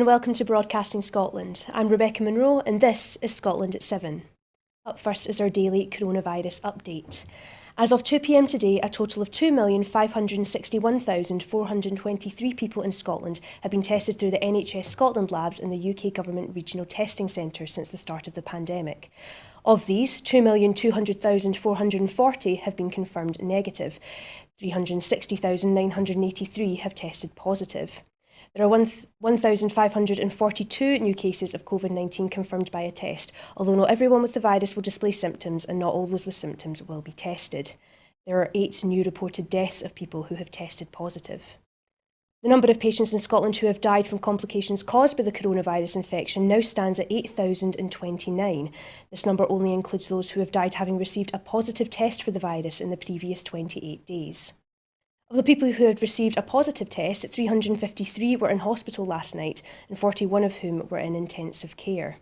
and welcome to Broadcasting Scotland. I'm Rebecca Munro and this is Scotland at 7. Up first is our daily coronavirus update. As of 2 p.m. today, a total of 2,561,423 people in Scotland have been tested through the NHS Scotland labs in the UK Government Regional Testing Centre since the start of the pandemic. Of these, 2,200,440 have been confirmed negative. 360,983 have tested positive. There are 1,542 new cases of COVID-19 confirmed by a test, although not everyone with the virus will display symptoms and not all those with symptoms will be tested. There are 8 new reported deaths of people who have tested positive. The number of patients in Scotland who have died from complications caused by the coronavirus infection now stands at 8,029. This number only includes those who have died having received a positive test for the virus in the previous 28 days. Of the people who had received a positive test, 353 were in hospital last night, and 41 of whom were in intensive care.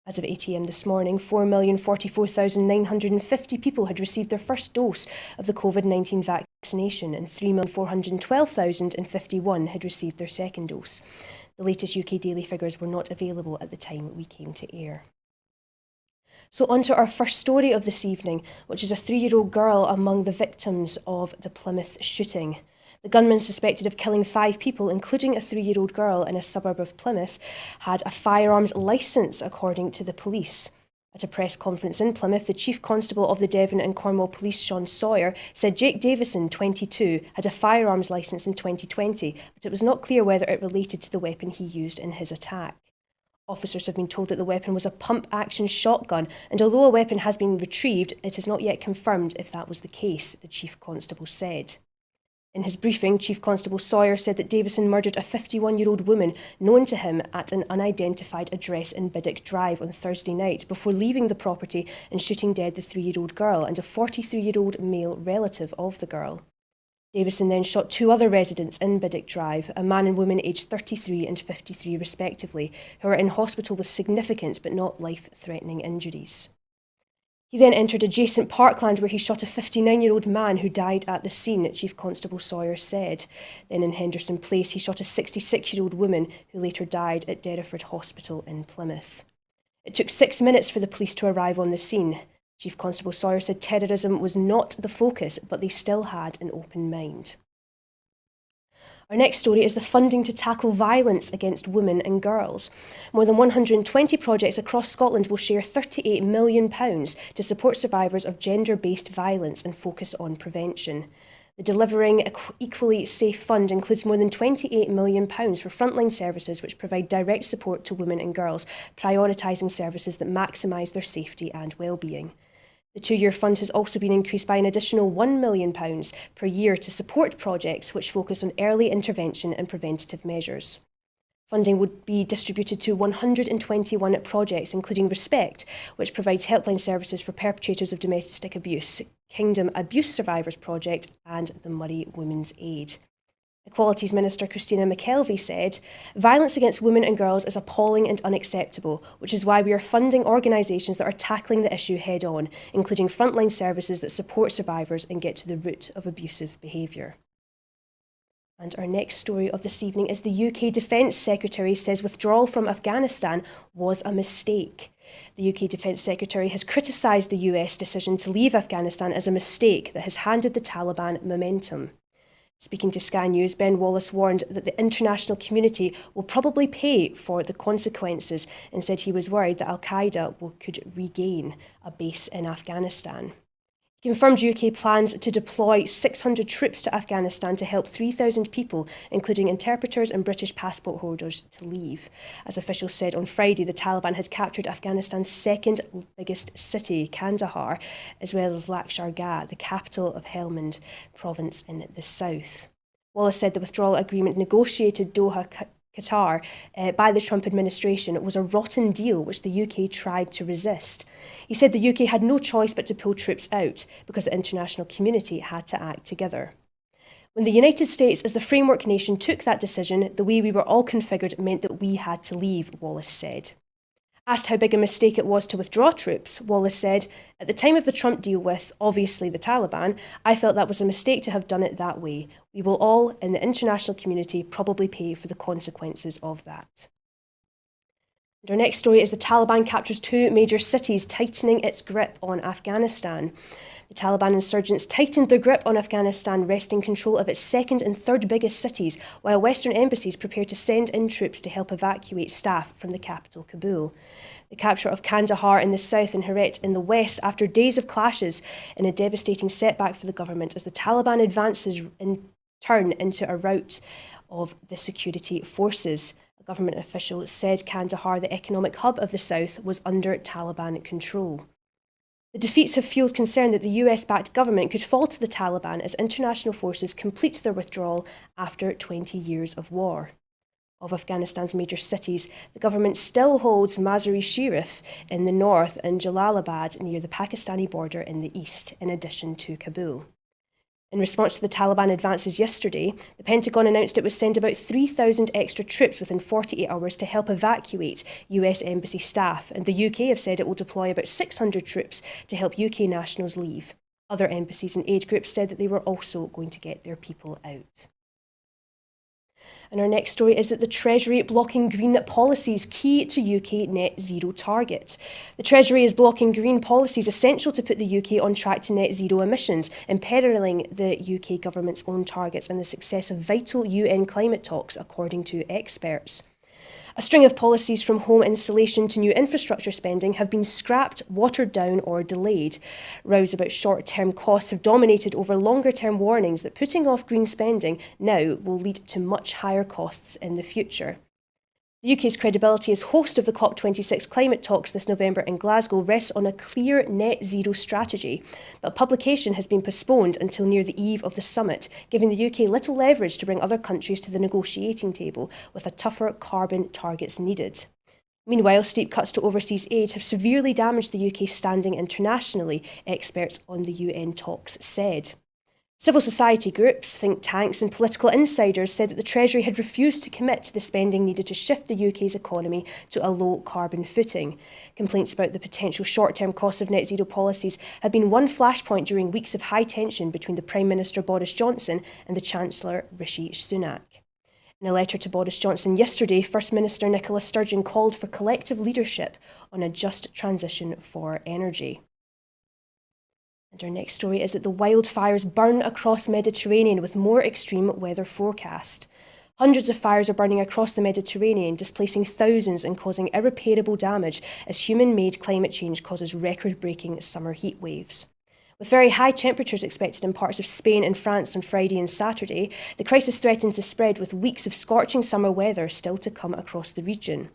As of 8 a.m. this morning, 4,044,950 people had received their first dose of the COVID-19 vaccination, and 3,412,051 had received their second dose. The latest UK daily figures were not available at the time we came to air. So on to our first story of this evening, which is a 3-year-old girl among the victims of the Plymouth shooting. The gunman suspected of killing 5 people, including a 3-year-old girl in a suburb of Plymouth, had a firearms licence, according to the police. At a press conference in Plymouth, the Chief Constable of the Devon and Cornwall Police, Sean Sawyer, said Jake Davison, 22, had a firearms licence in 2020, but it was not clear whether it related to the weapon he used in his attack. Officers have been told that the weapon was a pump-action shotgun, and although a weapon has been retrieved, it is not yet confirmed if that was the case, the Chief Constable said. In his briefing, Chief Constable Sawyer said that Davison murdered a 51-year-old woman known to him at an unidentified address in Biddick Drive on Thursday night before leaving the property and shooting dead the 3-year-old girl and a 43-year-old male relative of the girl. Davison then shot 2 other residents in Biddick Drive, a man and woman aged 33 and 53 respectively, who are in hospital with significant but not life-threatening injuries. He then entered adjacent parkland where he shot a 59-year-old man who died at the scene, Chief Constable Sawyer said. Then in Henderson Place, he shot a 66-year-old woman who later died at Derriford Hospital in Plymouth. It took 6 minutes for the police to arrive on the scene. Chief Constable Sawyer said terrorism was not the focus, but they still had an open mind. Our next story is the funding to tackle violence against women and girls. More than 120 projects across Scotland will share £38 million to support survivors of gender-based violence and focus on prevention. The Delivering Equally Safe Fund includes more than £28 million for frontline services which provide direct support to women and girls, prioritising services that maximise their safety and well-being. The 2-year fund has also been increased by an additional £1 million per year to support projects which focus on early intervention and preventative measures. Funding would be distributed to 121 projects, including Respect, which provides helpline services for perpetrators of domestic abuse, Kingdom Abuse Survivors Project, and the Murray Women's Aid. Equalities Minister Christina McKelvey said, "Violence against women and girls is appalling and unacceptable, which is why we are funding organisations that are tackling the issue head-on, including frontline services that support survivors and get to the root of abusive behaviour." And our next story of this evening is the UK Defence Secretary says withdrawal from Afghanistan was a mistake. The UK Defence Secretary has criticised the US decision to leave Afghanistan as a mistake that has handed the Taliban momentum. Speaking to Sky News, Ben Wallace warned that the international community will probably pay for the consequences and said he was worried that Al-Qaeda could regain a base in Afghanistan. He confirmed UK plans to deploy 600 troops to Afghanistan to help 3,000 people, including interpreters and British passport holders, to leave. As officials said on Friday, the Taliban has captured Afghanistan's second biggest city, Kandahar, as well as Lakshar-Gah, the capital of Helmand province in the south. Wallace said the withdrawal agreement negotiated Doha, Qatar, by the Trump administration was a rotten deal which the UK tried to resist. He said the UK had no choice but to pull troops out because the international community had to act together. When the United States as the framework nation took that decision, the way we were all configured meant that we had to leave, Wallace said. Asked how big a mistake it was to withdraw troops, Wallace said, "At the time of the Trump deal with, obviously, the Taliban, I felt that was a mistake to have done it that way. We will all, in the international community, probably pay for the consequences of that." And our next story is the Taliban captures 2 major cities, tightening its grip on Afghanistan. The Taliban insurgents tightened their grip on Afghanistan, wresting control of its second and third biggest cities, while Western embassies prepare to send in troops to help evacuate staff from the capital, Kabul. The capture of Kandahar in the south and Herat in the west after days of clashes in a devastating setback for the government as the Taliban advances in turn into a rout of the security forces. A government official said Kandahar, the economic hub of the south, was under Taliban control. The defeats have fueled concern that the US-backed government could fall to the Taliban as international forces complete their withdrawal after 20 years of war. Of Afghanistan's major cities, the government still holds Mazar-e-Sharif in the north and Jalalabad near the Pakistani border in the east, in addition to Kabul. In response to the Taliban advances yesterday, the Pentagon announced it would send about 3,000 extra troops within 48 hours to help evacuate US embassy staff, and the UK have said it will deploy about 600 troops to help UK nationals leave. Other embassies and aid groups said that they were also going to get their people out. And our next story is that the Treasury blocking green policies key to UK net zero target. The Treasury is blocking green policies essential to put the UK on track to net zero emissions, imperiling the UK government's own targets and the success of vital UN climate talks, according to experts. A string of policies from home insulation to new infrastructure spending have been scrapped, watered down or delayed. Rows about short-term costs have dominated over longer-term warnings that putting off green spending now will lead to much higher costs in the future. The UK's credibility as host of the COP26 climate talks this November in Glasgow rests on a clear net zero strategy, but publication has been postponed until near the eve of the summit, giving the UK little leverage to bring other countries to the negotiating table with a tougher carbon targets needed. Meanwhile, steep cuts to overseas aid have severely damaged the UK's standing internationally, experts on the UN talks said. Civil society groups, think tanks and political insiders said that the Treasury had refused to commit to the spending needed to shift the UK's economy to a low-carbon footing. Complaints about the potential short-term costs of net zero policies have been one flashpoint during weeks of high tension between the Prime Minister Boris Johnson and the Chancellor Rishi Sunak. In a letter to Boris Johnson yesterday, First Minister Nicola Sturgeon called for collective leadership on a just transition for energy. And our next story is that the wildfires burn across Mediterranean with more extreme weather forecast. Hundreds of fires are burning across the Mediterranean, displacing thousands and causing irreparable damage as human-made climate change causes record-breaking summer heat waves. With very high temperatures expected in parts of Spain and France on Friday and Saturday, the crisis threatens to spread with weeks of scorching summer weather still to come across the region.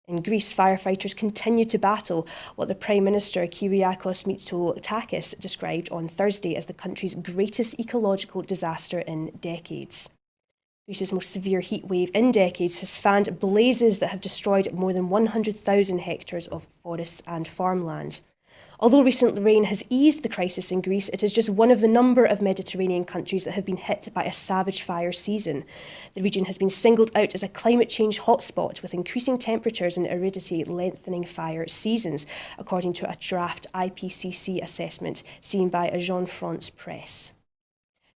In Greece, firefighters continue to battle what the Prime Minister Kyriakos Mitsotakis described on Thursday as the country's greatest ecological disaster in decades. Greece's most severe heat wave in decades has fanned blazes that have destroyed more than 100,000 hectares of forests and farmland. Although recent rain has eased the crisis in Greece, it is just one of the number of Mediterranean countries that have been hit by a savage fire season. The region has been singled out as a climate change hotspot, with increasing temperatures and aridity lengthening fire seasons, according to a draft IPCC assessment seen by Agence France Presse.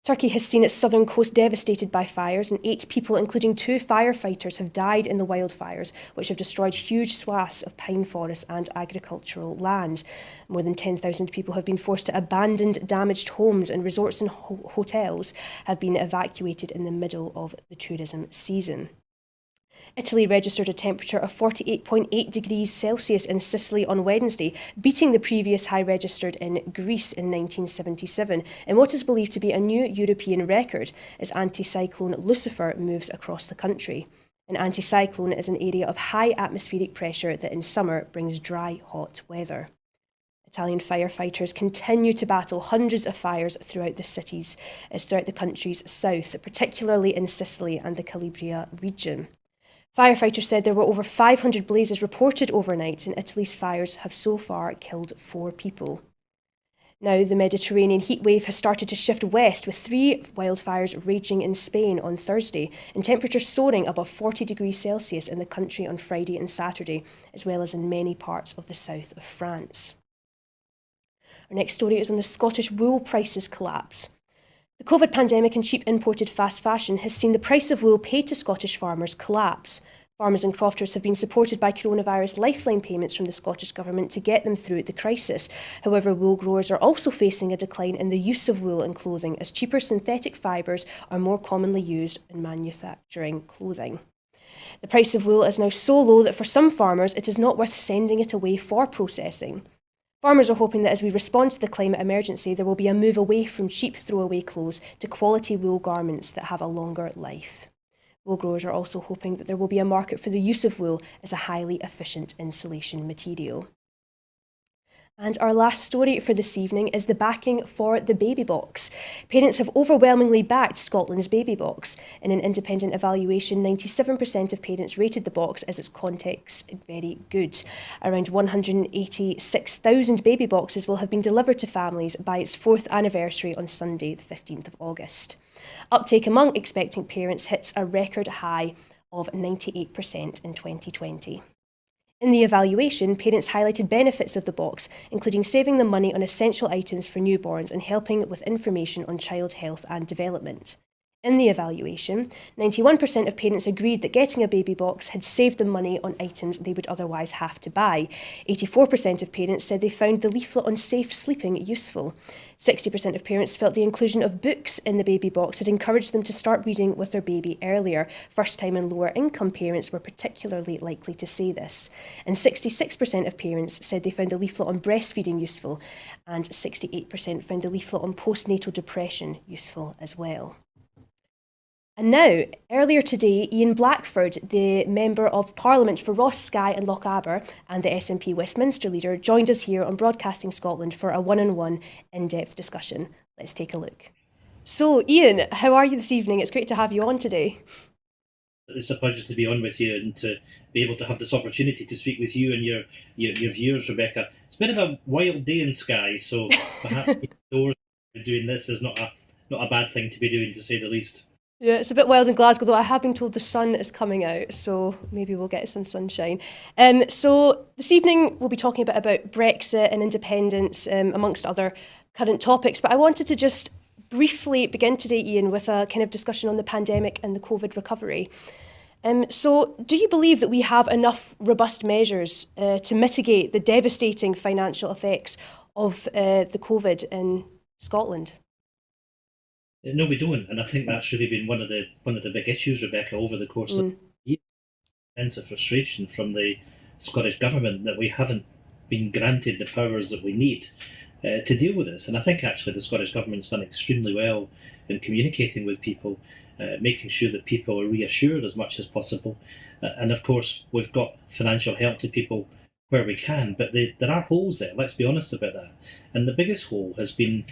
Turkey has seen its southern coast devastated by fires, and 8 people, including 2 firefighters, have died in the wildfires, which have destroyed huge swaths of pine forests and agricultural land. More than 10,000 people have been forced to abandon damaged homes, and resorts and hotels have been evacuated in the middle of the tourism season. Italy registered a temperature of 48.8 degrees Celsius in Sicily on Wednesday, beating the previous high registered in Greece in 1977, in what is believed to be a new European record as anticyclone Lucifer moves across the country. An anticyclone is an area of high atmospheric pressure that in summer brings dry, hot weather. Italian firefighters continue to battle hundreds of fires throughout the country's south, particularly in Sicily and the Calabria region. Firefighters said there were over 500 blazes reported overnight, and Italy's fires have so far killed 4 people. Now, the Mediterranean heatwave has started to shift west, with 3 wildfires raging in Spain on Thursday, and temperatures soaring above 40 degrees Celsius in the country on Friday and Saturday, as well as in many parts of the south of France. Our next story is on the Scottish wool prices collapse. The COVID pandemic and cheap imported fast fashion has seen the price of wool paid to Scottish farmers collapse. Farmers and crofters have been supported by coronavirus lifeline payments from the Scottish Government to get them through the crisis. However, wool growers are also facing a decline in the use of wool in clothing, as cheaper synthetic fibres are more commonly used in manufacturing clothing. The price of wool is now so low that for some farmers it is not worth sending it away for processing. Farmers are hoping that as we respond to the climate emergency, there will be a move away from cheap throwaway clothes to quality wool garments that have a longer life. Wool growers are also hoping that there will be a market for the use of wool as a highly efficient insulation material. And our last story for this evening is the backing for the baby box. Parents have overwhelmingly backed Scotland's baby box. In an independent evaluation, 97% of parents rated the box as its contents very good. Around 186,000 baby boxes will have been delivered to families by its 4th anniversary on Sunday, the 15th of August. Uptake among expecting parents hits a record high of 98% in 2020. In the evaluation, parents highlighted benefits of the box, including saving them money on essential items for newborns and helping with information on child health and development. In the evaluation, 91% of parents agreed that getting a baby box had saved them money on items they would otherwise have to buy. 84% of parents said they found the leaflet on safe sleeping useful. 60% of parents felt the inclusion of books in the baby box had encouraged them to start reading with their baby earlier. First-time and lower-income parents were particularly likely to say this. And 66% of parents said they found the leaflet on breastfeeding useful, and 68% found the leaflet on postnatal depression useful as well. And now, earlier today, Ian Blackford, the Member of Parliament for Ross, Skye and Lochaber and the SNP Westminster leader, joined us here on Broadcasting Scotland for a one-on-one in-depth discussion. Let's take a look. So, Ian, how are you this evening? It's great to have you on today. It's a pleasure to be on with you and to be able to have this opportunity to speak with you and your viewers, Rebecca. It's a bit of a wild day in Skye, so perhaps doing this is not a bad thing to be doing, to say the least. Yeah, it's a bit wild in Glasgow, though I have been told the sun is coming out, so maybe we'll get some sunshine. So this evening we'll be talking a bit about Brexit and independence, amongst other current topics, but I wanted to just briefly begin today, Ian, with a kind of discussion on the pandemic and the COVID recovery. So do you believe that we have enough robust measures to mitigate the devastating financial effects of the COVID in Scotland? No, we don't, and I think that's really been one of the big issues, Rebecca, over the course of the year. Sense of frustration from the Scottish Government that we haven't been granted the powers that we need to deal with this. And I think actually the Scottish Government's done extremely well in communicating with people, making sure that people are reassured as much as possible. And of course, we've got financial help to people where we can, but there are holes there, let's be honest about that. And the biggest hole has been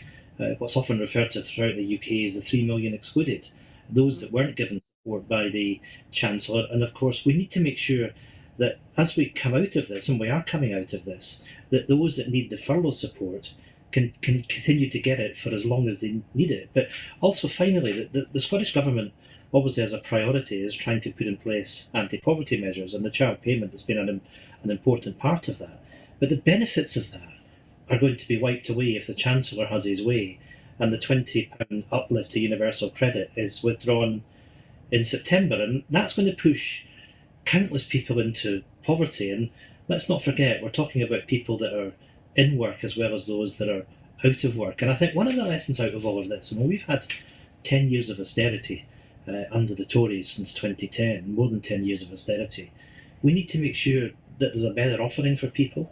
what's often referred to throughout the UK as the 3 million excluded, those that weren't given support by the Chancellor. And of course, we need to make sure that as we come out of this, and we are coming out of this, that those that need the furlough support can continue to get it for as long as they need it. But also, finally, the Scottish Government obviously as a priority is trying to put in place anti-poverty measures, and the child payment has been an important part of that. But the benefits of that are going to be wiped away if the Chancellor has his way and the £20 uplift to universal credit is withdrawn in September. And that's going to push countless people into poverty. And let's not forget, we're talking about people that are in work as well as those that are out of work. And I think one of the lessons out of all of this, I mean, we've had 10 years of austerity under the Tories since 2010, more than 10 years of austerity. We need to make sure that there's a better offering for people.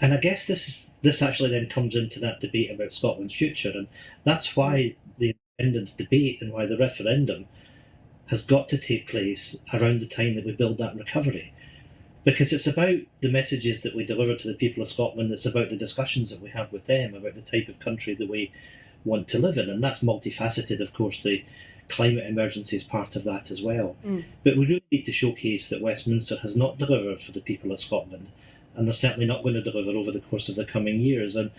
And I guess this actually then comes into that debate about Scotland's future, and that's why the independence debate and why the referendum has got to take place around the time that we build that recovery. Because it's about the messages that we deliver to the people of Scotland, it's about the discussions that we have with them, about the type of country that we want to live in, and that's multifaceted, of course. The climate emergency is part of that as well. But we really need to showcase that Westminster has not delivered for the people of Scotland, and they're certainly not going to deliver over the course of the coming years. And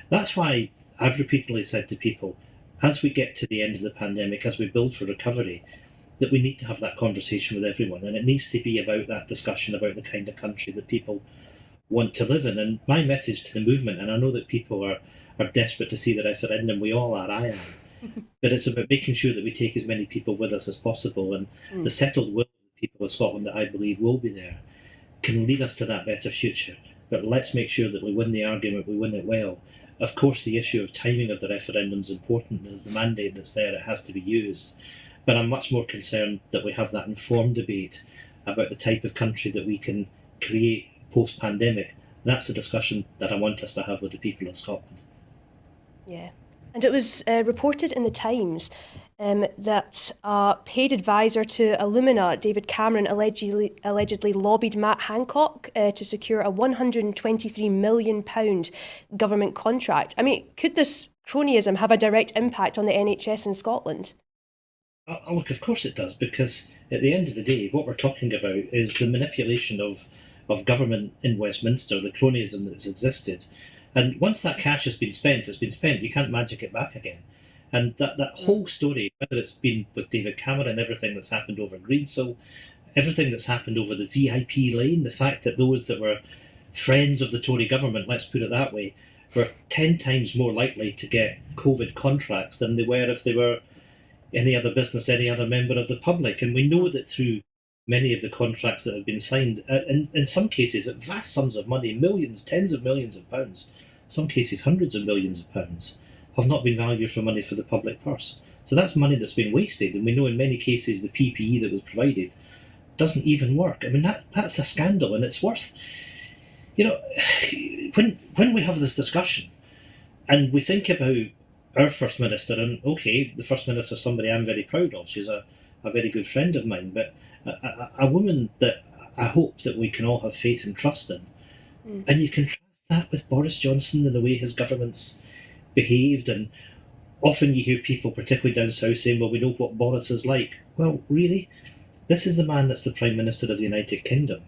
that's why I've repeatedly said to people, as we get to the end of the pandemic, as we build for recovery, that we need to have that conversation with everyone, and it needs to be about that discussion about the kind of country that people want to live in. And my message to the movement, and I know that people are desperate to see the referendum, we all are, I am, but it's about making sure that we take as many people with us as possible, and the settled will of the people of Scotland that I believe will be there, can lead us to that better future. But let's make sure that we win the argument, we win it well. Of course, the issue of timing of the referendum is important. There's the mandate that's there, it has to be used. But I'm much more concerned that we have that informed debate about the type of country that we can create post-pandemic. That's a discussion that I want us to have with the people of Scotland. Yeah. And it was reported in the Times that a paid advisor to Illumina, David Cameron, allegedly lobbied Matt Hancock to secure a £123 million government contract. I mean, could this cronyism have a direct impact on the NHS in Scotland? Look, of course it does, because at the end of the day, what we're talking about is the manipulation of government in Westminster, the cronyism that's existed. And once that cash has been spent, it's been spent. You can't magic it back again. And that whole story, whether it's been with David Cameron, everything that's happened over Greensill, everything that's happened over the VIP lane, the fact that those that were friends of the Tory government, let's put it that way, were 10 times more likely to get COVID contracts than they were if they were any other business, any other member of the public. And we know that through many of the contracts that have been signed, in some cases at vast sums of money, millions, tens of millions of pounds, some cases hundreds of millions of pounds, have not been valued for money for the public purse. So that's money that's been wasted, and we know in many cases the PPE that was provided doesn't even work. I mean, that's a scandal, and it's worth, when we have this discussion and we think about our First Minister, and okay, the First Minister is somebody I'm very proud of, she's a very good friend of mine, but a woman that I hope that we can all have faith and trust in. And you contrast that with Boris Johnson and the way his government's behaved, and often you hear people, particularly down south, saying, well, we know what Boris is like. Well, really? This is the man that's the Prime Minister of the United Kingdom.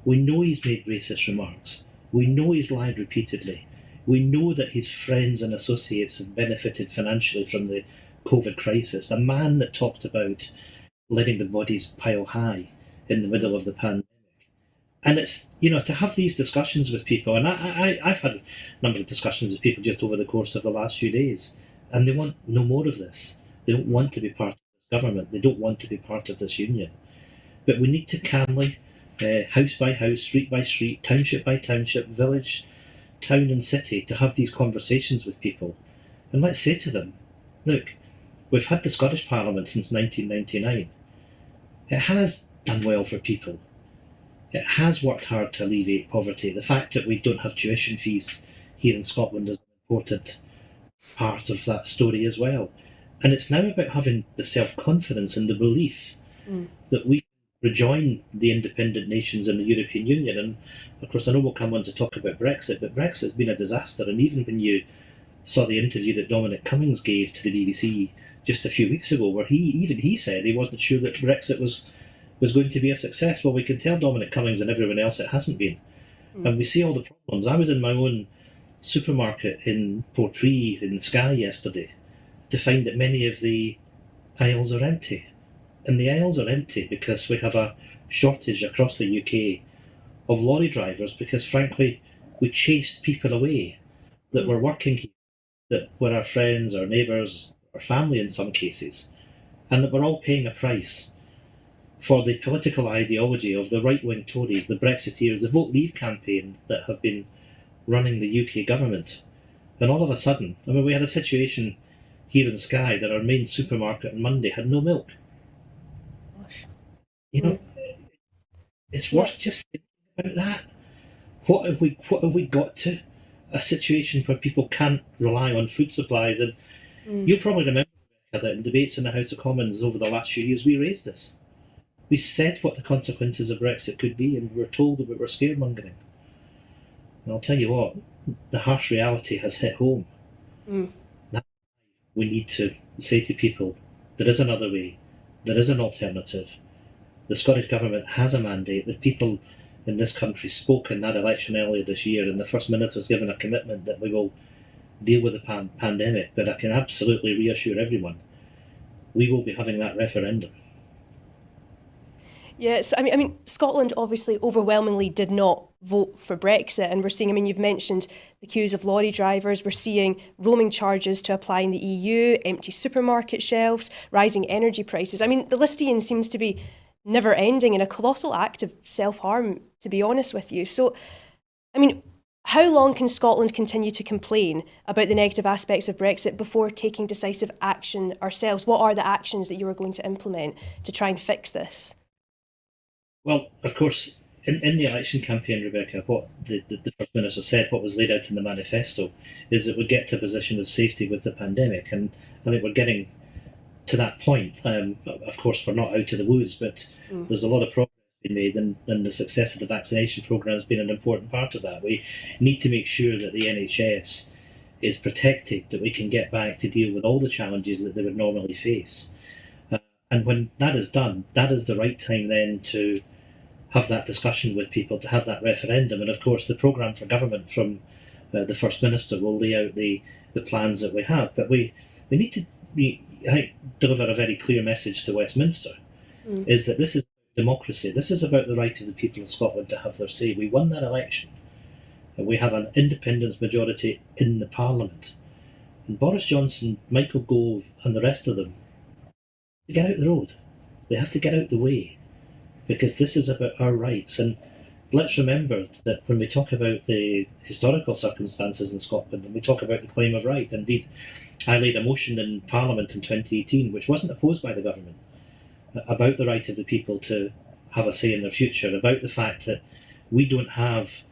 We know he's made racist remarks. We know he's lied repeatedly. We know that his friends and associates have benefited financially from the COVID crisis. A man that talked about letting the bodies pile high in the middle of the pandemic. And it's, to have these discussions with people, and I've had a number of discussions with people just over the course of the last few days, and they want no more of this. They don't want to be part of this government. They don't want to be part of this union. But we need to calmly, house by house, street by street, township by township, village, town and city, to have these conversations with people. And let's say to them, look, we've had the Scottish Parliament since 1999. It has done well for people. It has worked hard to alleviate poverty. The fact that we don't have tuition fees here in Scotland is an important part of that story as well. And it's now about having the self-confidence and the belief that we rejoin the independent nations in the European Union. And of course, I know we'll come on to talk about Brexit, but Brexit's been a disaster. And even when you saw the interview that Dominic Cummings gave to the BBC just a few weeks ago, where he said he wasn't sure that Brexit was going to be a success. Well, we can tell Dominic Cummings and everyone else it hasn't been. And we see all the problems. I was in my own supermarket in Portree in Skye yesterday to find that many of the aisles are empty. And the aisles are empty because we have a shortage across the UK of lorry drivers, because frankly we chased people away that were working here, that were our friends, our neighbours, our family in some cases, and that we're all paying a price for the political ideology of the right-wing Tories, the Brexiteers, the Vote Leave campaign that have been running the UK government. And all of a sudden, we had a situation here in Skye that our main supermarket on Monday had no milk. Gosh. It's worth just thinking about that. What have we got to? A situation where people can't rely on food supplies. And you'll probably remember, Rebecca, that in debates in the House of Commons over the last few years, we raised this. We said what the consequences of Brexit could be, and we were told that we were scaremongering. And I'll tell you what, the harsh reality has hit home. That's why we need to say to people, there is another way, there is an alternative. The Scottish Government has a mandate. The people in this country spoke in that election earlier this year, and the First Minister's given a commitment that we will deal with the pandemic. But I can absolutely reassure everyone, we will be having that referendum. Yes, I mean, Scotland obviously overwhelmingly did not vote for Brexit, and we're seeing, you've mentioned the queues of lorry drivers, we're seeing roaming charges to apply in the EU, empty supermarket shelves, rising energy prices. I mean, the list, Ian, seems to be never ending and a colossal act of self-harm, to be honest with you. So, I mean, how long can Scotland continue to complain about the negative aspects of Brexit before taking decisive action ourselves? What are the actions that you are going to implement to try and fix this? Well, of course, in the election campaign, Rebecca, what the First Minister said, what was laid out in the manifesto, is that we'd get to a position of safety with the pandemic. And I think we're getting to that point. Of course, we're not out of the woods, but there's a lot of progress being made, and the success of the vaccination programme has been an important part of that. We need to make sure that the NHS is protected, that we can get back to deal with all the challenges that they would normally face. And when that is done, that is the right time then to have that discussion with people, to have that referendum. And of course, the programme for government from the First Minister will lay out the plans that we have. But we need to I think, deliver a very clear message to Westminster, is that this is democracy. This is about the right of the people of Scotland to have their say. We won that election. And we have an independence majority in the Parliament. And Boris Johnson, Michael Gove and the rest of them, to get out the road. They have to get out the way, because this is about our rights. And let's remember that when we talk about the historical circumstances in Scotland, and we talk about the claim of right, indeed, I laid a motion in Parliament in 2018, which wasn't opposed by the government, about the right of the people to have a say in their future, about the fact that we don't have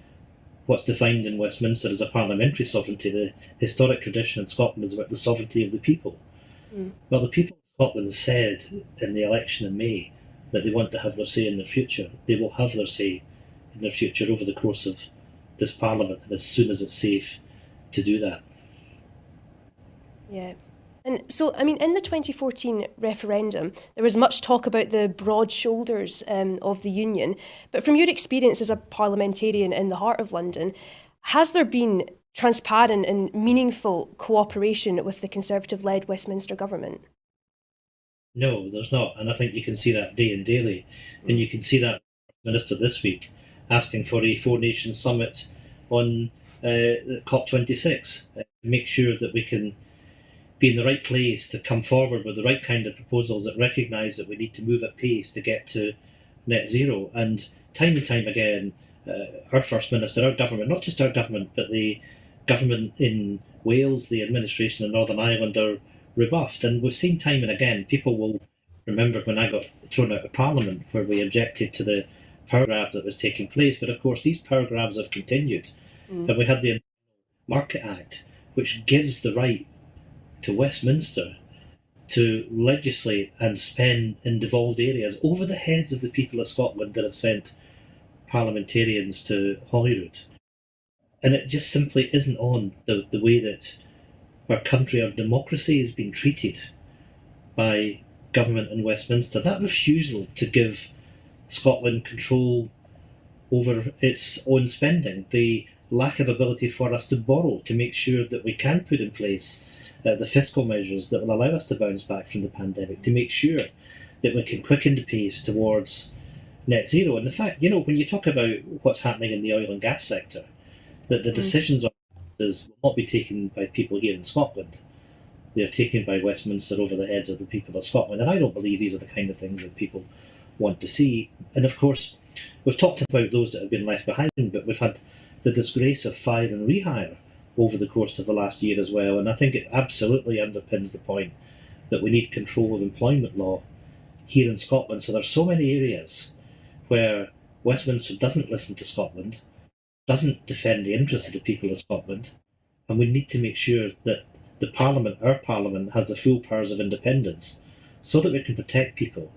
what's defined in Westminster as a parliamentary sovereignty. The historic tradition in Scotland is about the sovereignty of the people. Well, the people of Scotland said in the election in May that they want to have their say in their future. They will have their say in their future over the course of this Parliament, and as soon as it's safe to do that. Yeah. And so, I mean, in the 2014 referendum, there was much talk about the broad shoulders of the union. But from your experience as a parliamentarian in the heart of London, has there been transparent and meaningful cooperation with the Conservative-led Westminster government? No, there's not. And I think you can see that day and daily. And you can see that Minister this week asking for a four-nation summit on COP26 to make sure that we can be in the right place to come forward with the right kind of proposals that recognise that we need to move at pace to get to net zero. And time again, our First Minister, our government, not just our government, but the government in Wales, the administration in Northern Ireland are rebuffed. And we've seen time and again, people will remember when I got thrown out of Parliament, where we objected to the power grab that was taking place. But of course, these power grabs have continued. And we had the Market Act, which gives the right to Westminster to legislate and spend in devolved areas over the heads of the people of Scotland that have sent parliamentarians to Holyrood. And it just simply isn't on the way that our country, our democracy is being treated by government in Westminster. That refusal to give Scotland control over its own spending, the lack of ability for us to borrow to make sure that we can put in place the fiscal measures that will allow us to bounce back from the pandemic, to make sure that we can quicken the pace towards net zero. And the fact, when you talk about what's happening in the oil and gas sector, that the decisions on this will not be taken by people here in Scotland. They are taken by Westminster over the heads of the people of Scotland. And I don't believe these are the kind of things that people want to see. And of course, we've talked about those that have been left behind, but we've had the disgrace of fire and rehire over the course of the last year as well. And I think it absolutely underpins the point that we need control of employment law here in Scotland. So there's so many areas where Westminster doesn't listen to Scotland, doesn't defend the interests of the people of Scotland, and we need to make sure that the Parliament, our Parliament, has the full powers of independence so that we can protect people,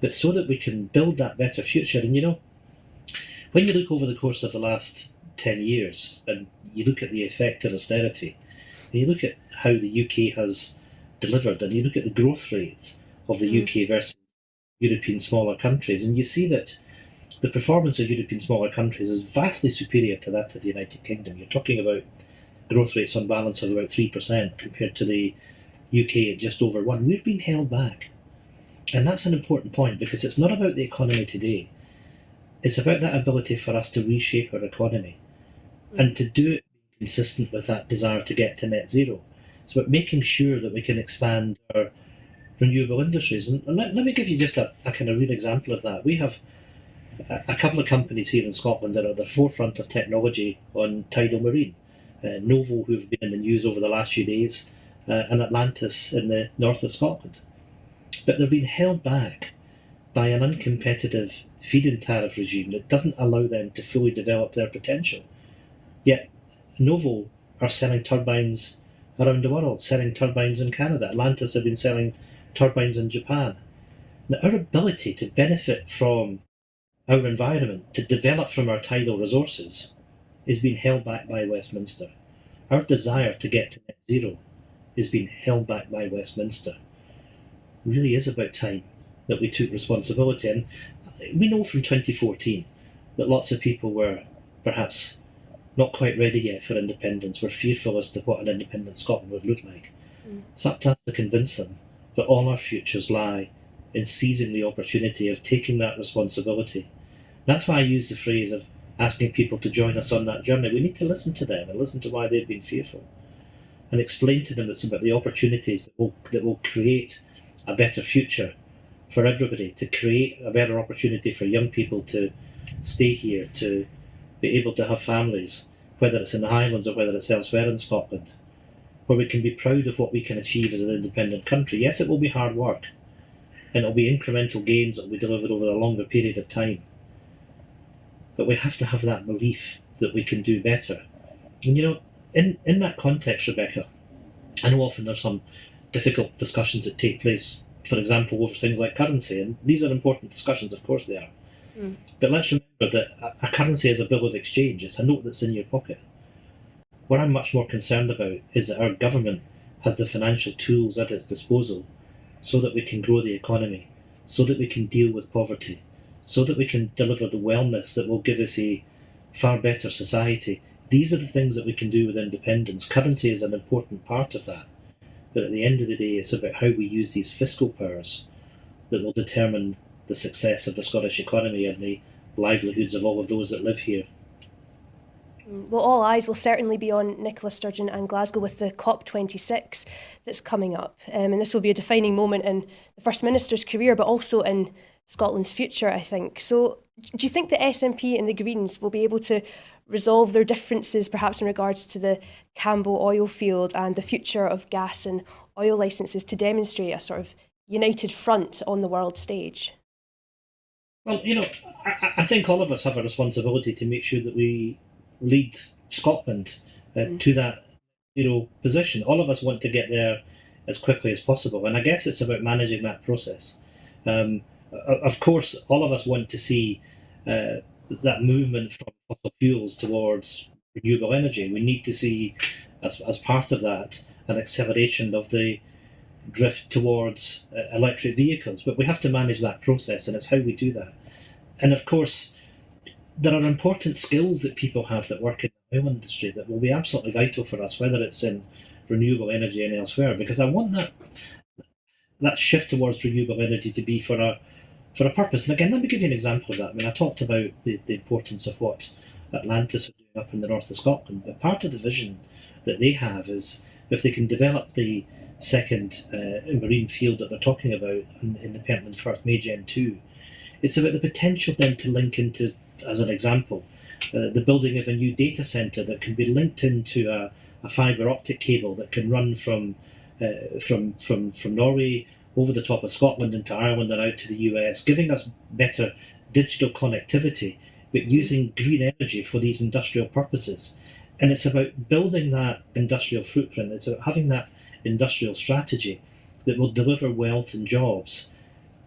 but so that we can build that better future. And when you look over the course of the last 10 years and you look at the effect of austerity, and you look at how the UK has delivered, and you look at the growth rate of the UK versus European smaller countries, and you see that the performance of European smaller countries is vastly superior to that of the United Kingdom. You're talking about growth rates on balance of about 3% compared to the UK at just over 1%. We've been held back. And that's an important point, because it's not about the economy today. It's about that ability for us to reshape our economy and to do it consistent with that desire to get to net zero. It's about making sure that we can expand our renewable industries. And let me give you just a kind of real example of that. We have a couple of companies here in Scotland that are at the forefront of technology on tidal marine. Novo, who've been in the news over the last few days, and Atlantis in the north of Scotland. But they're being held back by an uncompetitive feed-in tariff regime that doesn't allow them to fully develop their potential. Yet Novo are selling turbines around the world, selling turbines in Canada. Atlantis have been selling turbines in Japan. Now, our ability to benefit from our environment, to develop from our tidal resources, is being held back by Westminster. Our desire to get to net zero is being held back by Westminster. It really is about time that we took responsibility. And we know from 2014 that lots of people were perhaps not quite ready yet for independence, were fearful as to what an independent Scotland would look like. It's up to us to convince them that all our futures lie in seizing the opportunity of taking that responsibility. That's why I use the phrase of asking people to join us on that journey. We need to listen to them and listen to why they've been fearful, and explain to them it's about the opportunities that will create a better future for everybody, to create a better opportunity for young people to stay here, to be able to have families, whether it's in the Highlands or whether it's elsewhere in Scotland, where we can be proud of what we can achieve as an independent country. Yes, it will be hard work, and it'll be incremental gains that will be delivered over a longer period of time. But we have to have that belief that we can do better. And in that context, Rebecca, I know often there's some difficult discussions that take place, for example, over things like currency, and these are important discussions, of course they are. But let's remember that a currency is a bill of exchange. It's a note that's in your pocket. What I'm much more concerned about is that our government has the financial tools at its disposal so that we can grow the economy, so that we can deal with poverty, so that we can deliver the wellness that will give us a far better society. These are the things that we can do with independence. Currency is an important part of that. But at the end of the day, it's about how we use these fiscal powers that will determine the success of the Scottish economy and the livelihoods of all of those that live here. Well, all eyes will certainly be on Nicola Sturgeon and Glasgow with the COP26 that's coming up. And this will be a defining moment in the First Minister's career, but also in Scotland's future, I think. So do you think the SNP and the Greens will be able to resolve their differences, perhaps in regards to the Cambo oil field and the future of gas and oil licences, to demonstrate a sort of united front on the world stage? Well, I think all of us have a responsibility to make sure that we lead Scotland to that zero position. All of us want to get there as quickly as possible, and I guess it's about managing that process. Of course, all of us want to see that movement from fossil fuels towards renewable energy. We need to see, as part of that, an acceleration of the drift towards electric vehicles, but we have to manage that process, and it's how we do that. And of course, there are important skills that people have that work in the oil industry that will be absolutely vital for us, whether it's in renewable energy and elsewhere, because I want that shift towards renewable energy to be for a purpose. And again, let me give you an example of that. I mean, I talked about the importance of what Atlantis are doing up in the north of Scotland, but part of the vision that they have is if they can develop the second marine field that they're talking about in the Pentland Firth, Maygen 2, it's about the potential then to link into, as an example, the building of a new data centre that can be linked into a fibre optic cable that can run from Norway over the top of Scotland into Ireland and out to the US, giving us better digital connectivity, but using green energy for these industrial purposes. And it's about building that industrial footprint. It's about having that industrial strategy that will deliver wealth and jobs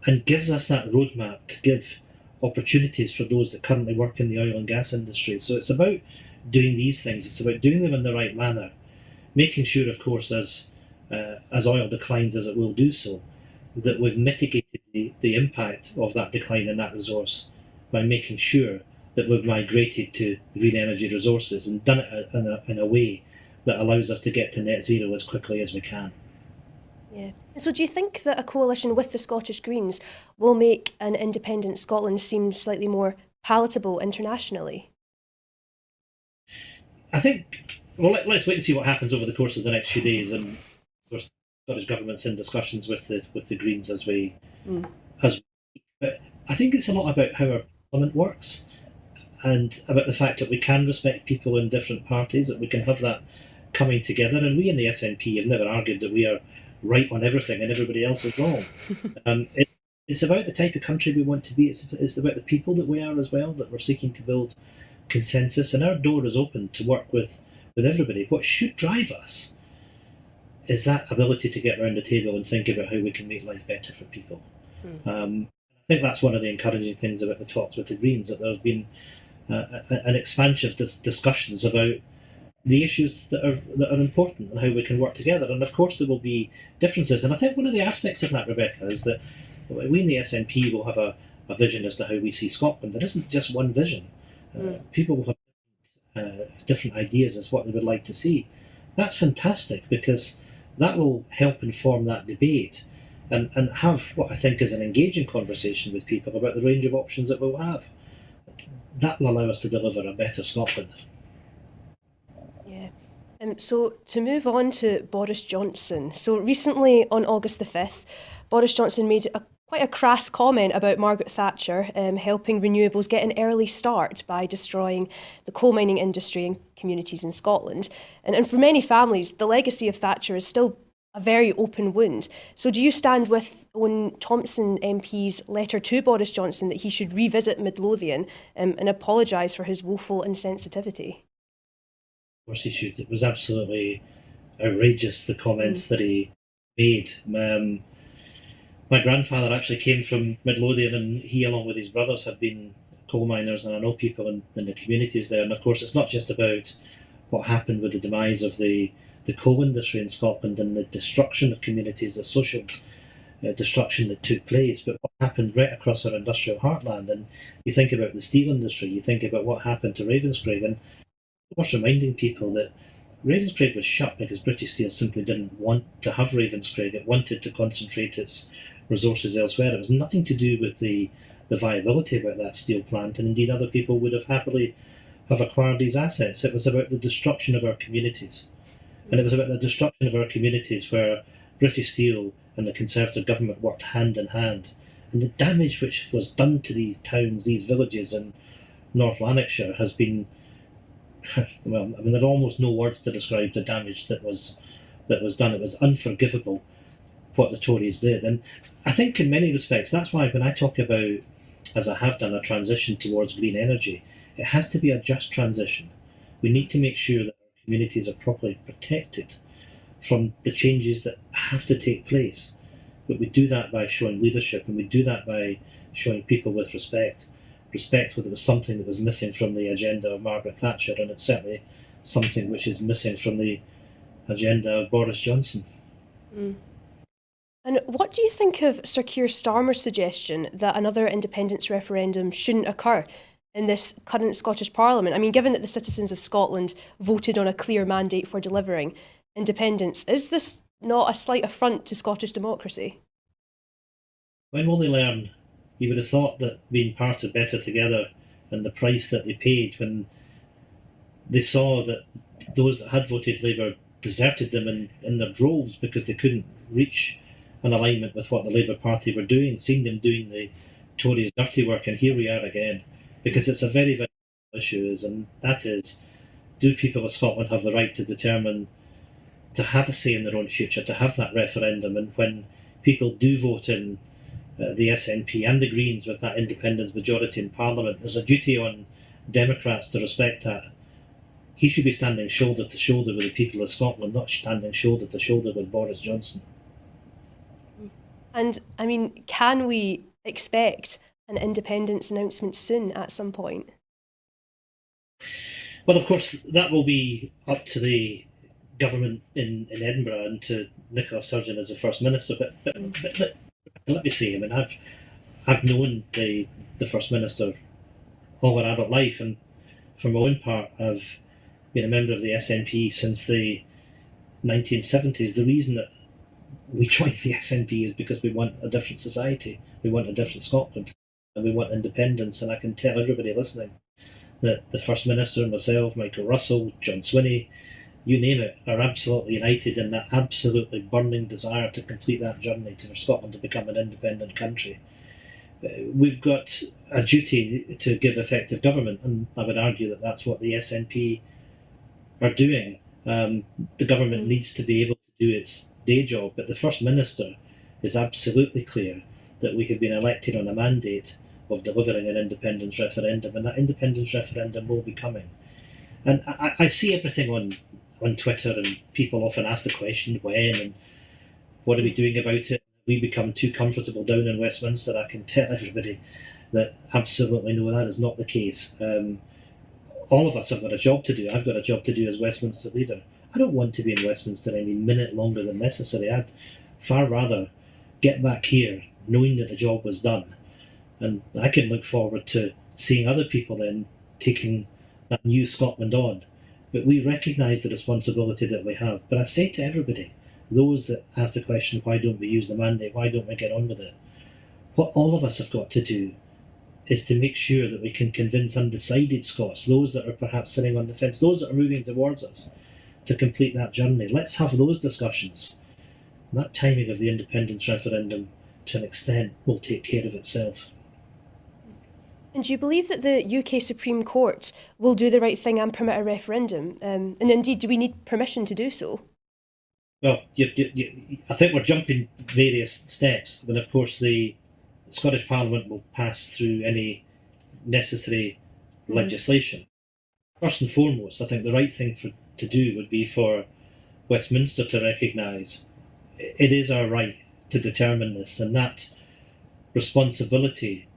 and gives us that roadmap to give opportunities for those that currently work in the oil and gas industry. So it's about doing these things. It's about doing them in the right manner, making sure, of course, as oil declines, as it will do so, that we've mitigated the impact of that decline in that resource by making sure that we've migrated to green energy resources and done it in a way that allows us to get to net zero as quickly as we can. Yeah. So do you think that a coalition with the Scottish Greens will make an independent Scotland seem slightly more palatable internationally? I think, well, let's wait and see what happens over the course of the next few days. And of course, Scottish Government's in discussions with the Greens as we but I think it's a lot about how our Parliament works and about the fact that we can respect people in different parties, that we can have that coming together. And we in the SNP have never argued that we are right on everything and everybody else is wrong. It's about the type of country we want to be. It's about the people that we are as well, that we're seeking to build consensus. And our door is open to work with everybody. What should drive us is that ability to get around the table and think about how we can make life better for people. I think that's one of the encouraging things about the talks with the Greens, that there's been an expansion of discussions about the issues that are important and how we can work together. And of course there will be differences. And I think one of the aspects of that, Rebecca, is that we in the SNP will have a vision as to how we see Scotland. There isn't just one vision. People will have different ideas as what they would like to see. That's fantastic, because that will help inform that debate and have what I think is an engaging conversation with people about the range of options that we'll have. That will allow us to deliver a better Scotland. Yeah. So to move on to Boris Johnson. So recently, on August the 5th, Boris Johnson made quite a crass comment about Margaret Thatcher helping renewables get an early start by destroying the coal mining industry and communities in Scotland. And for many families, the legacy of Thatcher is still a very open wound. So do you stand with Owen Thompson MP's letter to Boris Johnson that he should revisit Midlothian and apologise for his woeful insensitivity? Of course he should. It was absolutely outrageous, the comments that he made. My grandfather actually came from Midlothian, and he, along with his brothers, had been coal miners, and I know people in the communities there. And of course it's not just about what happened with the demise of the coal industry in Scotland and the destruction of communities, the social destruction that took place, but what happened right across our industrial heartland. And you think about the steel industry, you think about what happened to Ravenscraig, and worth reminding people that Ravenscraig was shut because British Steel simply didn't want to have Ravenscraig. It wanted to concentrate its resources elsewhere. It was nothing to do with the viability about that steel plant, and indeed other people would have happily have acquired these assets. It was about the destruction of our communities. And it was about the destruction of our communities where British Steel and the Conservative government worked hand in hand. And the damage which was done to these towns, these villages in North Lanarkshire has been, well, I mean, there are almost no words to describe the damage that was done. It was unforgivable what the Tories did. And I think in many respects, that's why when I talk about, as I have done, a transition towards green energy, it has to be a just transition. We need to make sure that communities are properly protected from the changes that have to take place. But we do that by showing leadership, and we do that by showing people with respect. Respect was something that was missing from the agenda of Margaret Thatcher, and it's certainly something which is missing from the agenda of Boris Johnson. And what do you think of Sir Keir Starmer's suggestion that another independence referendum shouldn't occur in this current Scottish Parliament? I mean, given that the citizens of Scotland voted on a clear mandate for delivering independence, is this not a slight affront to Scottish democracy? When will they learn? You would have thought that being part of Better Together and the price that they paid when they saw that those that had voted Labour deserted them in their droves because they couldn't reach an alignment with what the Labour Party were doing, seen them doing the Tories' dirty work, and here we are again. Because it's a very, very issue, and that is, do people of Scotland have the right to determine, to have a say in their own future, to have that referendum? And when people do vote in the SNP and the Greens with that independence majority in Parliament, there's a duty on Democrats to respect that. He should be standing shoulder to shoulder with the people of Scotland, not standing shoulder to shoulder with Boris Johnson. And, I mean, can we expect an independence announcement soon at some point? Well, of course, that will be up to the government in Edinburgh and to Nicola Sturgeon as the First Minister. But let me say, I mean, I've known the First Minister all our adult life, and for my own part, I've been a member of the SNP since the 1970s. The reason that we joined the SNP is because we want a different society, we want a different Scotland, and we want independence. And I can tell everybody listening that the First Minister, myself, Michael Russell, John Swinney, you name it, are absolutely united in that absolutely burning desire to complete that journey for Scotland to become an independent country. We've got a duty to give effective government, and I would argue that that's what the SNP are doing. The government needs to be able to do its day job, but the First Minister is absolutely clear that we have been elected on a mandate of delivering an independence referendum, and that independence referendum will be coming. And I see everything on Twitter, and people often ask the question, when, and what are we doing about it? We become too comfortable down in Westminster. I can tell everybody that absolutely no, that is not the case. All of us have got a job to do. I've got a job to do as Westminster leader. I don't want to be in Westminster any minute longer than necessary. I'd far rather get back here knowing that the job was done. And I can look forward to seeing other people then taking that new Scotland on. But we recognise the responsibility that we have. But I say to everybody, those that ask the question, why don't we use the mandate, why don't we get on with it? What all of us have got to do is to make sure that we can convince undecided Scots, those that are perhaps sitting on the fence, those that are moving towards us, to complete that journey. Let's have those discussions. And that timing of the independence referendum, to an extent, will take care of itself. And do you believe that the UK Supreme Court will do the right thing and permit a referendum? And indeed, do we need permission to do so? Well, I think we're jumping various steps, but of course the Scottish Parliament will pass through any necessary legislation. First and foremost, I think the right thing to do would be for Westminster to recognise it is our right to determine this, and that responsibility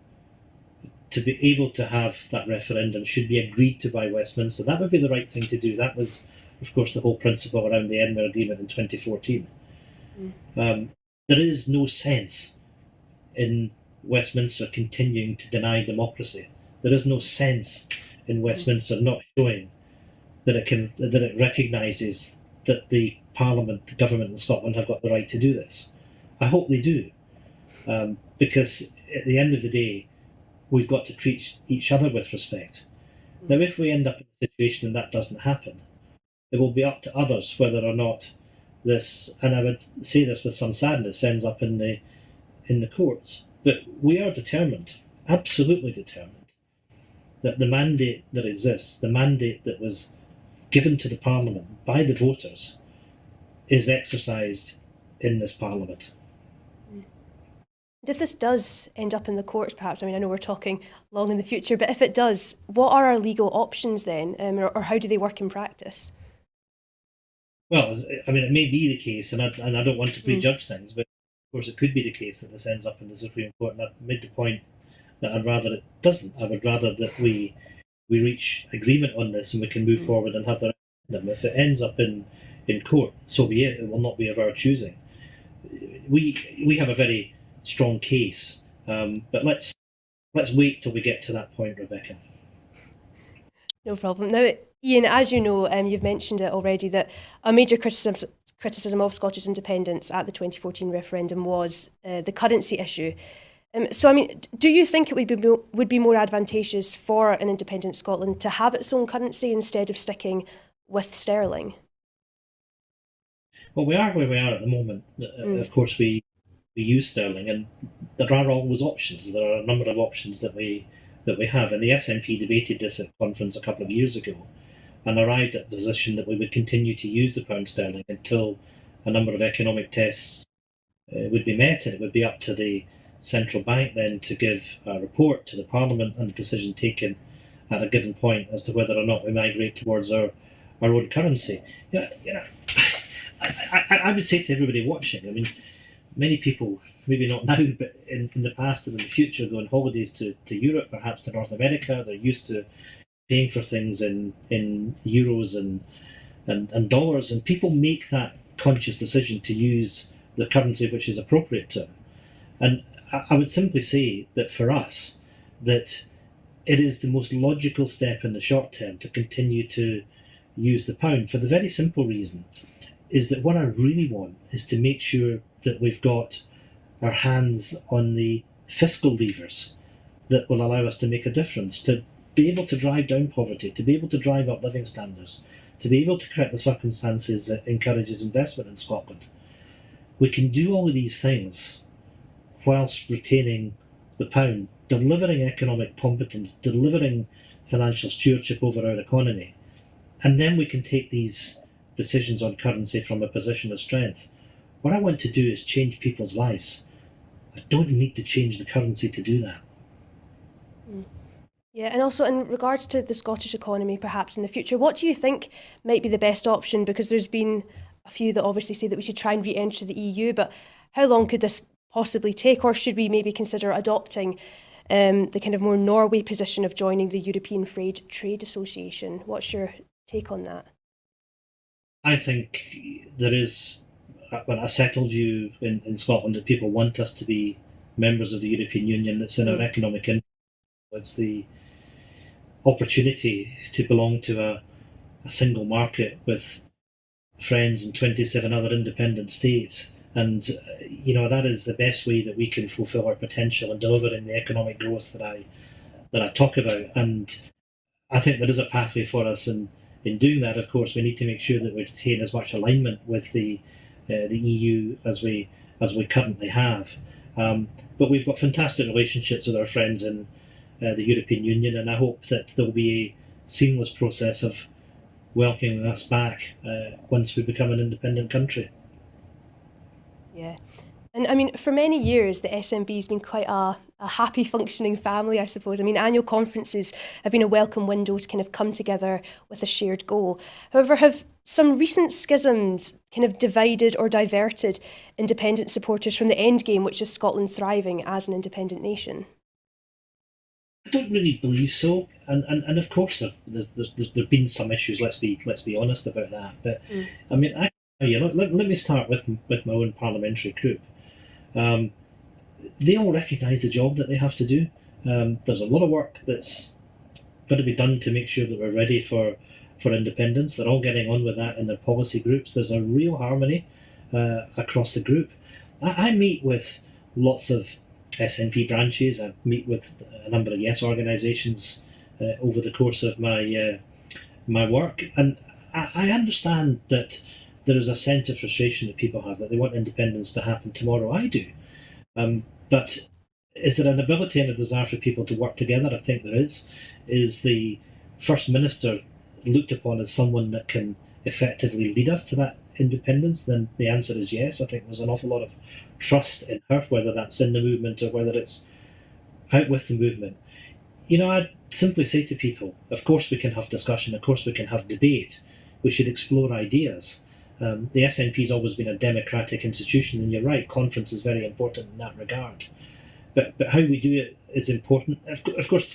to be able to have that referendum should be agreed to by Westminster. That would be the right thing to do. That was, of course, the whole principle around the Edinburgh Agreement in 2014. There is no sense in Westminster continuing to deny democracy. There is no sense in Westminster not showing that it recognises that the Parliament, the government in Scotland have got the right to do this. I hope they do, because at the end of the day, we've got to treat each other with respect. Now, if we end up in a situation and that doesn't happen, it will be up to others whether or not this, and I would say this with some sadness, ends up in the courts. But we are determined, absolutely determined, that the mandate that exists, the mandate that was given to the Parliament by the voters, is exercised in this Parliament. If this does end up in the courts, perhaps, I mean, I know we're talking long in the future, but if it does, what are our legal options then, or how do they work in practice? Well, I mean, it may be the case, and I don't want to prejudge things, but of course it could be the case that this ends up in the Supreme Court, and I've made the point that I'd rather it doesn't. I would rather that we reach agreement on this and we can move forward and have the referendum. If it ends up in court, so be it. It will not be of our choosing. We have a very strong case, but let's wait till we get to that point, Rebecca. No problem. Now, Ian, as you know, you've mentioned it already, that a major criticism of Scottish independence at the 2014 referendum was the currency issue. So, I mean, do you think it would be more advantageous for an independent Scotland to have its own currency instead of sticking with sterling? Well, we are where we are at the moment. Of course, we use sterling, and there are always options. There are a number of options that we have, and the SNP debated this at a conference a couple of years ago and arrived at the position that we would continue to use the pound sterling until a number of economic tests would be met, and it would be up to the central bank then to give a report to the Parliament and a decision taken at a given point as to whether or not we migrate towards our own currency. I would say to everybody watching, I mean, many people, maybe not now, but in the past and in the future, go on holidays to Europe, perhaps to North America. They're used to paying for things in euros and dollars, and people make that conscious decision to use the currency which is appropriate to them. And I would simply say that for us, that it is the most logical step in the short term to continue to use the pound, for the very simple reason is that what I really want is to make sure that we've got our hands on the fiscal levers that will allow us to make a difference, to be able to drive down poverty, to be able to drive up living standards, to be able to correct the circumstances that encourages investment in Scotland. We can do all of these things whilst retaining the pound, delivering economic competence, delivering financial stewardship over our economy, and then we can take these decisions on currency from a position of strength. What I want to do is change people's lives. I don't need to change the currency to do that. Yeah, and also in regards to the Scottish economy, perhaps in the future, what do you think might be the best option? Because there's been a few that obviously say that we should try and re-enter the EU, but how long could this possibly take? Or should we maybe consider adopting the kind of more Norway position of joining the European Free Trade Association? What's your take on that? I think there is a settled view in Scotland that people want us to be members of the European Union. That's in our economic interest. It's the opportunity to belong to a single market with friends in 27 other independent states. And, that is the best way that we can fulfil our potential and deliver in the economic growth that I talk about. And I think there is a pathway for us. And in doing that, of course, we need to make sure that we retain as much alignment with the EU as we currently have. But we've got fantastic relationships with our friends in the European Union, and I hope that there will be a seamless process of welcoming us back once we become an independent country. Yeah. And I mean, for many years, the SNP has been quite a happy functioning family, I suppose. I mean, annual conferences have been a welcome window to kind of come together with a shared goal. However, have some recent schisms kind of divided or diverted independent supporters from the end game, which is Scotland thriving as an independent nation? I don't really believe so, and of course there've been some issues. Let's be honest about that. But I mean, let me start with my own parliamentary group. They all recognise the job that they have to do. There's a lot of work that's got to be done to make sure that we're ready for independence. They're all getting on with that in their policy groups. There's a real harmony across the group. I meet with lots of SNP branches. I meet with a number of Yes organisations over the course of my work, and I understand that there is a sense of frustration that people have that they want independence to happen tomorrow. I do, but is there an ability and a desire for people to work together? I think there is. Is the First Minister looked upon as someone that can effectively lead us to that independence? Then the answer is yes. I think there's an awful lot of trust in her, whether that's in the movement or whether it's out with the movement. I'd simply say to people, of course we can have discussion, of course we can have debate, we should explore ideas. The SNP has always been a democratic institution, and you're right, conference is very important in that regard. But how we do it is important. Of course,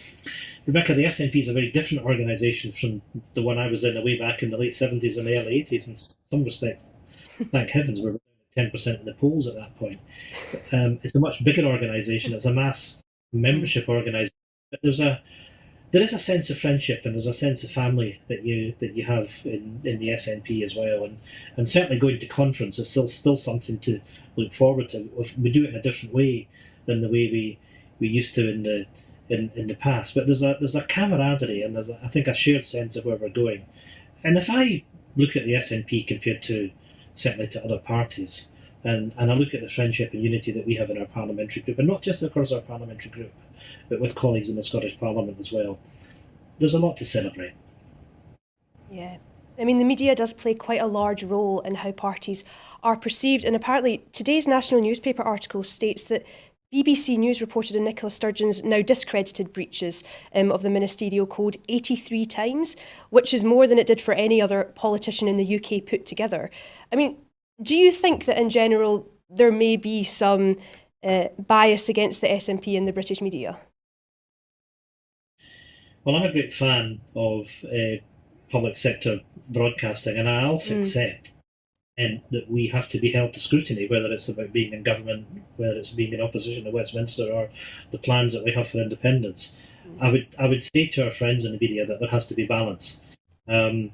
Rebecca, the SNP is a very different organisation from the one I was in way back in the late 70s and the early 80s. In some respects, thank heavens, we're 10% in the polls at that point. It's a much bigger organisation. It's a mass membership organisation. But there is a sense of friendship and there's a sense of family that you have in the SNP as well. And certainly going to conference is still something to look forward to. We do it in a different way than the way we used to in the past. But there's a camaraderie and there's I think a shared sense of where we're going. And if I look at the SNP compared to certainly to other parties, and I look at the friendship and unity that we have in our parliamentary group, and not just across our parliamentary group, but with colleagues in the Scottish Parliament as well, there's a lot to celebrate. Yeah. I mean, the media does play quite a large role in how parties are perceived, and apparently today's national newspaper article states that BBC News reported on Nicola Sturgeon's now discredited breaches of the ministerial code 83 times, which is more than it did for any other politician in the UK put together. I mean, do you think that in general there may be some bias against the SNP in the British media? Well, I'm a great fan of public sector broadcasting, and I also accept that we have to be held to scrutiny, whether it's about being in government, whether it's being in opposition to Westminster, or the plans that we have for independence. I would say to our friends in the media that there has to be balance. I'm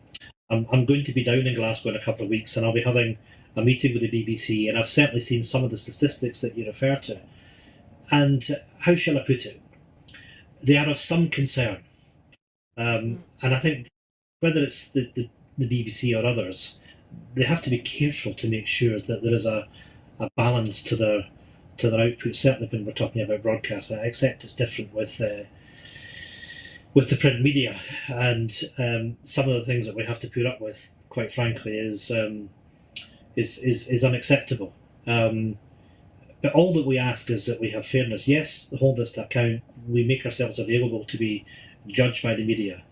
going to be down in Glasgow in a couple of weeks, and I'll be having a meeting with the BBC, and I've certainly seen some of the statistics that you refer to. And how shall I put it? They are of some concern. And I think whether it's the the BBC or others, they have to be careful to make sure that there is a balance to their output. Certainly when we're talking about broadcast, I accept it's different with the print media, and some of the things that we have to put up with, quite frankly, is unacceptable. But all that we ask is that we have fairness. Yes, hold us to account. We make ourselves available to be judged by the media,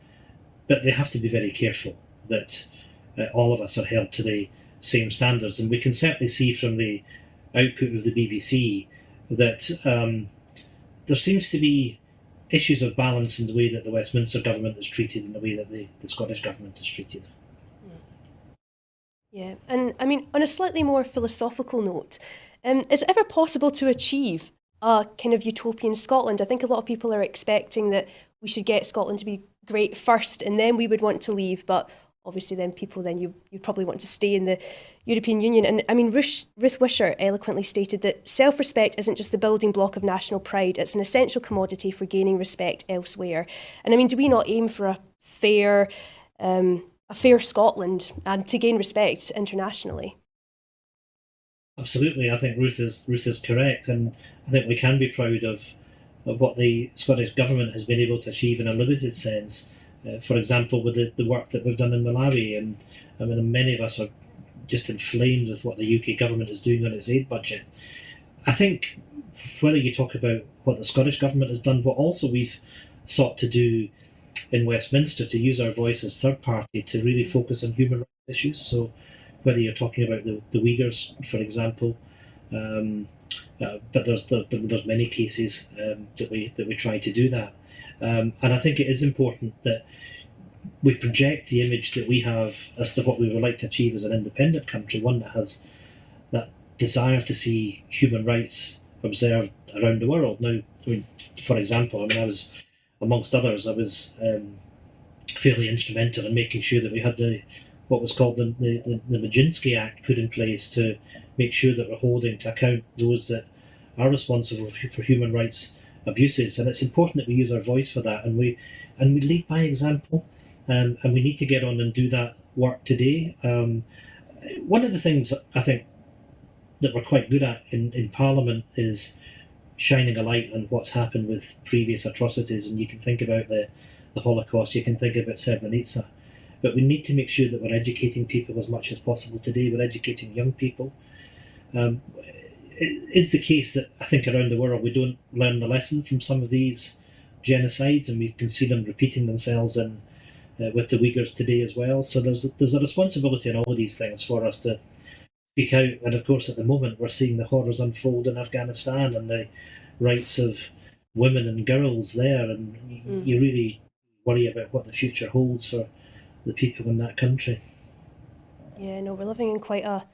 but they have to be very careful that all of us are held to the same standards. And we can certainly see from the output of the BBC that there seems to be issues of balance in the way that the Westminster government is treated and the way that the Scottish government is treated. Yeah, and I mean, on a slightly more philosophical note, is it ever possible to achieve a kind of utopian Scotland? I think a lot of people are expecting that we should get Scotland to be great first and then we would want to leave, but obviously then you'd probably want to stay in the European Union. And I mean, Ruth Wisher eloquently stated that self-respect isn't just the building block of national pride, it's an essential commodity for gaining respect elsewhere. And I mean, do we not aim for a fair Scotland and to gain respect internationally? Absolutely, I think Ruth is correct, and I think we can be proud of what the Scottish government has been able to achieve in a limited sense. For example, with the work that we've done in Malawi, and I mean, many of us are just inflamed with what the UK government is doing on its aid budget. I think whether you talk about what the Scottish government has done, but also we've sought to do in Westminster to use our voice as third party to really focus on human rights issues. So whether you're talking about the Uyghurs, for example, but there's many cases that we try to do that, and I think it is important that we project the image that we have as to what we would like to achieve as an independent country, one that has that desire to see human rights observed around the world. Now, I mean, for example, I mean, I was, amongst others, I was fairly instrumental in making sure that we had what was called the Majinsky Act put in place to make sure that we're holding to account those that are responsible for human rights abuses. And it's important that we use our voice for that, and we lead by example, and we need to get on and do that work today. One of the things I think that we're quite good at in Parliament is shining a light on what's happened with previous atrocities, and you can think about the Holocaust, you can think about Srebrenica. But we need to make sure that we're educating people as much as possible today. We're educating young people. It's the case that I think around the world we don't learn the lesson from some of these genocides, and we can see them repeating themselves with the Uyghurs today as well. So there's a responsibility in all of these things for us to speak out. And of course, at the moment, we're seeing the horrors unfold in Afghanistan and the rights of women and girls there, and you really worry about what the future holds for the people in that country. Yeah, no, we're living in quite a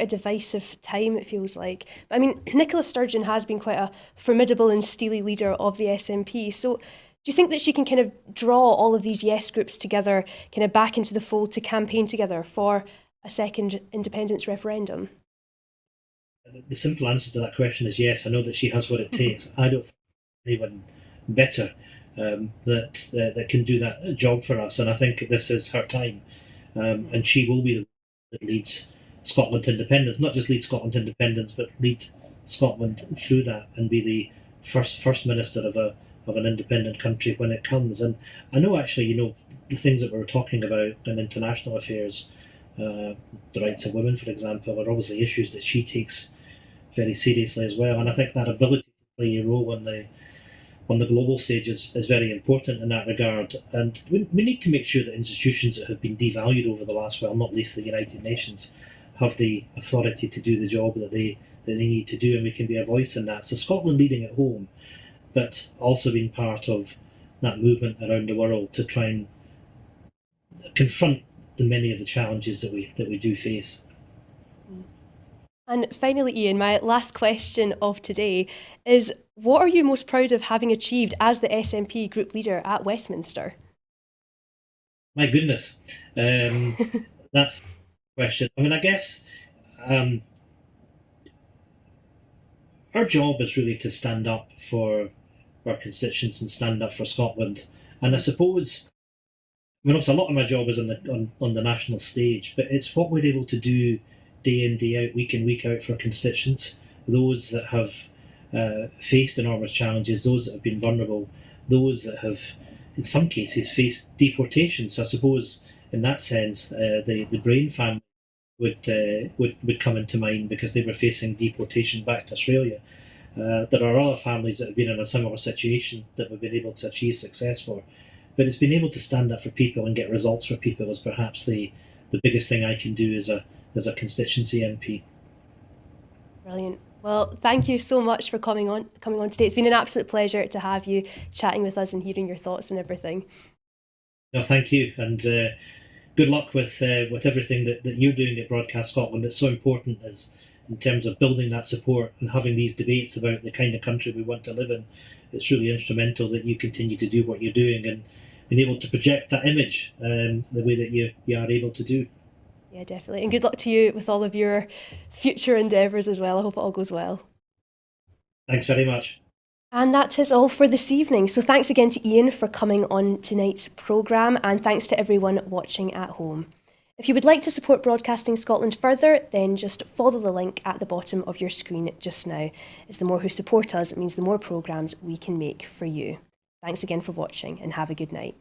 divisive time, it feels like. But I mean, Nicola Sturgeon has been quite a formidable and steely leader of the SNP. So do you think that she can kind of draw all of these yes groups together, kind of back into the fold to campaign together for a second independence referendum? The simple answer to that question is yes. I know that she has what it takes. I don't think anyone better that can do that job for us, and I think this is her time, and she will be the one that leads Scotland to independence. Not just lead Scotland to independence, but lead Scotland through that and be the first minister of an independent country when it comes. And I know actually, the things that we were talking about in international affairs, the rights of women, for example, are obviously issues that she takes very seriously as well. And I think that ability to play a role on the global stage is very important in that regard. And we need to make sure that institutions that have been devalued over the last while, not least the United Nations, have the authority to do the job that they need to do, and we can be a voice in that. So Scotland leading at home, but also being part of that movement around the world to try and confront the many of the challenges that we do face. And finally, Ian, my last question of today is, what are you most proud of having achieved as the SNP group leader at Westminster? My goodness, that's the question. I mean, I guess our job is really to stand up for our constituents and stand up for Scotland. And I suppose I mean, obviously, a lot of my job is on the national stage, but it's what we're able to do day in, day out, week in, week out for constituents, those that have faced enormous challenges, those that have been vulnerable, those that have, in some cases, faced deportation. So I suppose, in that sense, the Brain family would come into mind because they were facing deportation back to Australia. There are other families that have been in a similar situation that we've been able to achieve success for. But it's been able to stand up for people and get results for people is perhaps the biggest thing I can do as a constituency MP. Brilliant. Well, thank you so much for coming on today. It's been an absolute pleasure to have you chatting with us and hearing your thoughts and everything. No, thank you, and good luck with everything that you're doing at Broadcast Scotland. It's so important as in terms of building that support and having these debates about the kind of country we want to live in. It's really instrumental that you continue to do what you're doing and being able to project that image the way that you are able to do. Yeah, definitely. And good luck to you with all of your future endeavours as well. I hope it all goes well. Thanks very much. And that is all for this evening. So thanks again to Ian for coming on tonight's programme, and thanks to everyone watching at home. If you would like to support Broadcasting Scotland further, then just follow the link at the bottom of your screen just now, as the more who support us, it means the more programmes we can make for you. Thanks again for watching and have a good night.